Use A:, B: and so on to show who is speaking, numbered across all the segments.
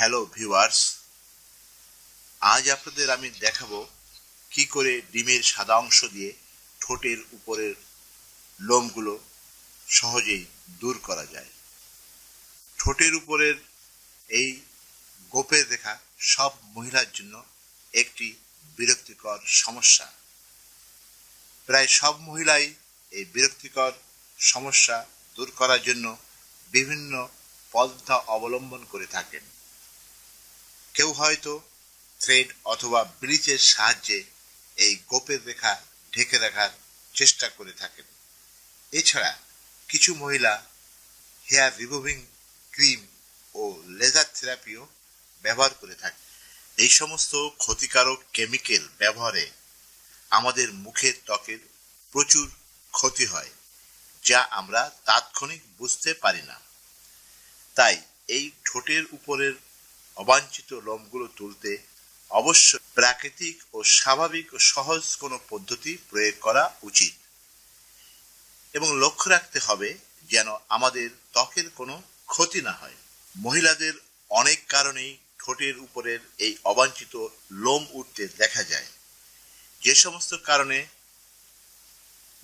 A: Hello viewers, আজ আপনাদের আমি দেখাবো কি করে ডিমের সাদা অংশ দিয়ে ঠোঁটের উপরের লোমগুলো সহজেই দূর করা যায়। ঠোঁটের উপরের এই গোপের রেখা সব মহিলার জন্য একটি বিরক্তিকর সমস্যা। প্রায় সব মহিলাই এই বিরক্তিকর সমস্যা দূর করার জন্য বিভিন্ন পন্থা অবলম্বন করে থাকেন। কেউ হয়তো থ্রেড অথবা ব্লিচের সাহায্যে এই গোপের রেখা ঢেকে রাখার চেষ্টা করে থাকেন। এছাড়া কিছু মহিলা হেয়ার রিমুভিং ক্রিম ও লেজার থেরাপিও ব্যবহার করে থাকে। এই সমস্ত ক্ষতিকারক কেমিক্যাল ব্যবহারে আমাদের মুখের ত্বকের প্রচুর ক্ষতি হয়, যা আমরা তাৎক্ষণিক বুঝতে পারি না। তাই এই ঠোঁটের উপরের অবাঞ্ছিত লোমগুলো তুলতে অবশ্যই প্রাকৃতিক ও স্বাভাবিক ও সহজ কোনো পদ্ধতি প্রয়োগ করা উচিত এবং লক্ষ্য রাখতে হবে যেন আমাদের ত্বকের কোনো ক্ষতি না হয়। মহিলাদের অনেক কারণেই ঠোঁটের উপরের এই অবাঞ্ছিত লোম উঠতে দেখা যায়। যে সমস্ত কারণে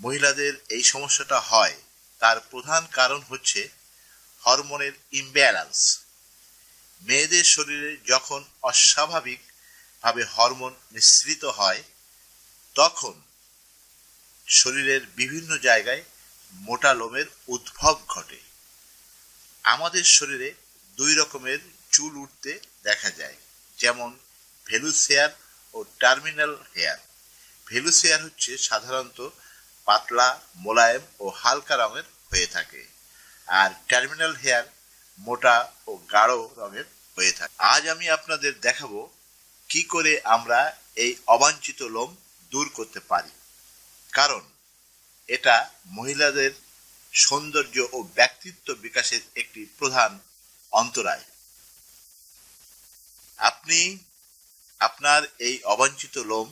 A: মহিলাদের এই সমস্যাটা হয় তার প্রধান কারণ হচ্ছে হরমোনের ইমব্যালেন্স। মেয়েদের শরীরে যখন অস্বাভাবিকভাবে হরমোন নিঃসৃত হয় তখন শরীরের বিভিন্ন জায়গায় মোটা লোমের উদ্ভব ঘটে। আমাদের শরীরে দুই রকমের চুল উঠতে দেখা যায়, যেমন ভেলুস হেয়ার ও টার্মিনাল হেয়ার। ভেলুস হেয়ার হচ্ছে সাধারণত পাতলা, মোলায়েম ও হালকা রঙের হয়ে থাকে, আর টার্মিনাল হেয়ার মোটা ও গাঢ় রঙের হয়ে থাকে। আজ আমি আপনাদের দেখাবো কি করে আমরা এই অবাঞ্ছিত লোম দূর করতে পারি, কারণ এটা মহিলাদের সৌন্দর্য ও ব্যক্তিত্ব বিকাশের একটি প্রধান অন্তরায়। আপনি আপনার এই অবাঞ্ছিত লোম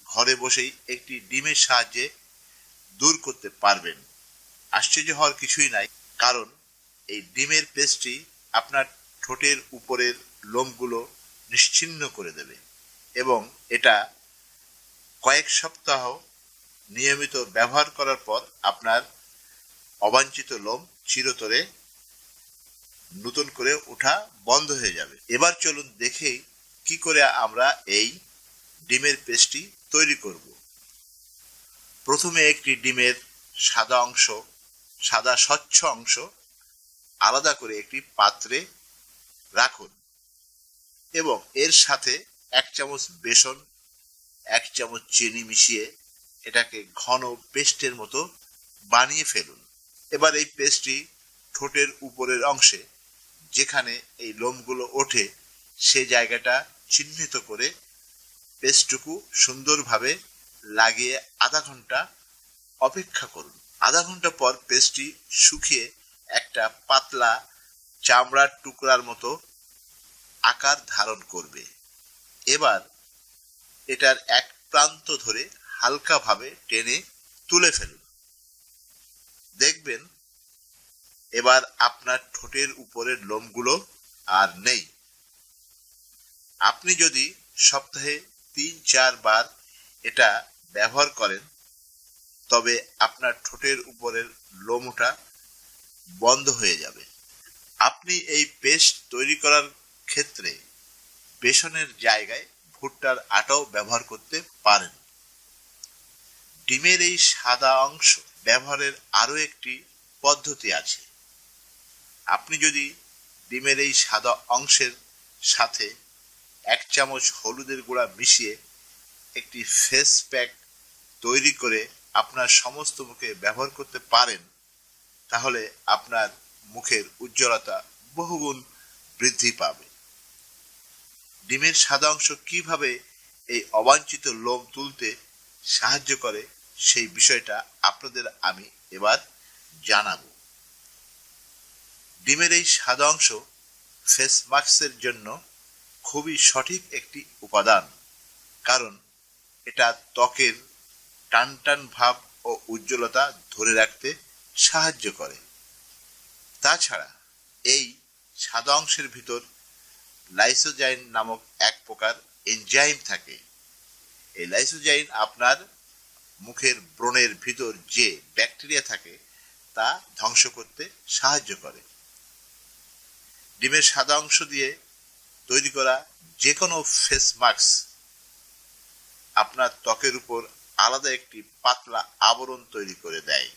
A: ঘরে বসেই একটি ডিমের সাহায্যে দূর করতে পারবেন। আশ্চর্য হওয়ার কিছুই নাই, কারণ এই ডিমের পেস্টটি আপনার ঠোঁটের উপরের লোমগুলো নিশ্চিহ্ন করে দেবে এবং এটা কয়েক সপ্তাহ নিয়মিত ব্যবহার করার পর আপনার অবাঞ্ছিত লোম চিরতরে নতুন করে ওঠা বন্ধ হয়ে যাবে। এবার চলুন দেখেই কি করে আমরা এই ডিমের পেস্টটি তৈরি করব। প্রথমে একটি ডিমের সাদা স্বচ্ছ অংশ আলাদা করে একটি পাত্রে রাখুন এবং এর সাথে 1 চামচ বেসন, 1 চামচ চিনি মিশিয়ে এটাকে ঘন পেস্টের মতো বানিয়ে ফেলুন। এবার এই পেস্টটি ঠোঁটের উপরের অংশে যেখানে এই লোমগুলো ওঠে সে জায়গাটা চিহ্নিত করে পেস্টটুকু সুন্দরভাবে লাগিয়ে আধা ঘন্টা অপেক্ষা করুন। আধা ঘন্টা পর পেস্টটি শুকিয়ে একটা পাতলা চামড়ার টুকরার মতো আকার ধারণ করবে। এবার এটার এক প্রান্ত ধরে হালকাভাবে টেনে তুলে ফেলুন। দেখবেন এবার আপনার ঠোঁটের উপরের লোমগুলো আর নেই। আপনি যদি সপ্তাহে 3-4 বার এটা ব্যবহার করেন তবে আপনার ঠোঁটের উপরের লোম ওঠা বন্ধ হয়ে যাবে। আপনি এই পেস্ট তৈরি করার ক্ষেত্রে বেসনের জায়গায় ভুট্টার আটাও ব্যবহার করতে পারেন। ডিমের এই সাদা অংশ ব্যবহারের আরো একটি পদ্ধতি আছে। আপনি যদি ডিমের এই সাদা অংশের সাথে 1 চামচ হলুদের গুঁড়া মিশিয়ে একটি ফেস প্যাক তৈরি করে আপনার সমস্ত মুখে ব্যবহার করতে পারেন তাহলে আপনার মুখের উজ্জ্বলতা বহুগুণ বৃদ্ধি পাবে। ডিমের সাদা অংশ কিভাবে এই অবাঞ্ছিত লোম তুলতে সাহায্য করে সেই বিষয়টা আপনাদের আমি এবার জানাবো। ডিমের এই সাদা অংশ ফেস মাস্কের জন্য খুবই সঠিক একটি উপাদান, কারণ এটা ত্বকের টানটান ভাব ও উজ্জ্বলতা ধরে রাখতে সাহায্য করে। তাছাড়া এই সাদা অংশের ভিতর লাইসোজাইন নামক এক প্রকার এনজাইম থাকে। এই লাইসোজাইন আপনার মুখের ব্রণের ভিতর যে ব্যাকটেরিয়া থাকে তা ধ্বংস করতে সাহায্য করে। ডিমের সাদা অংশ দিয়ে তৈরি করা যে কোনো ফেস মাস্ক আপনার ত্বকের উপর আলাদা একটি পাতলা আবরণ তৈরি করে দেয়,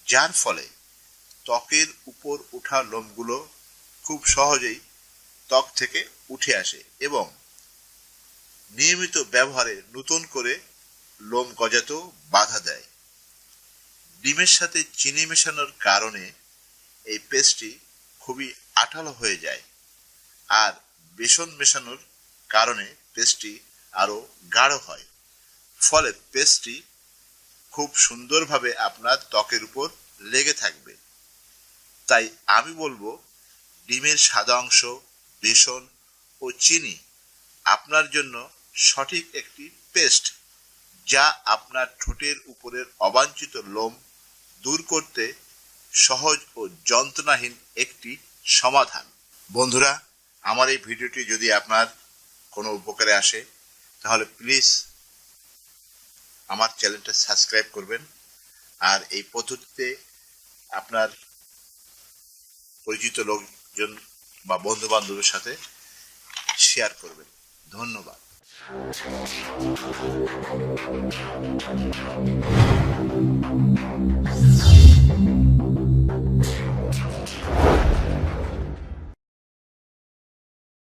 A: যার ফলে ত্বকের উপর ওঠা লোমগুলো খুব সহজেই ত্বক থেকে উঠে আসে এবং নিয়মিত ব্যবহারে নতুন করে লোম গজাতেও বাধা দেয়। ডিমের সাথে চিনি মেশানোর কারণে এই পেস্টটি খুবই আঠালো হয়ে যায়, আর বেসন মেশানোর কারণে পেস্টটি আরো গাঢ় হয়। ফলে পেস্টটি খুব সুন্দরভাবে আপনার ত্বকের উপর লেগে থাকবে। তাই আমি বলবো, ডিমের সাদা অংশ, বেসন ও চিনি আপনার জন্য সঠিক একটি পেস্ট, যা আপনার ঠোঁটের উপরের অবাঞ্ছিত লোম দূর করতে সহজ ও যন্ত্রণাহীন একটি সমাধান। বন্ধুরা, আমার এই ভিডিওটি যদি আপনার কোনো উপকারে আসে তাহলে প্লিজ আমার চ্যানেলটা সাবস্ক্রাইব করবেন, আর এই পদ্ধতিতে আপনার পরিচিত লোকজন বা বন্ধু বান্ধবের সাথে শেয়ার করবেন। ধন্যবাদ।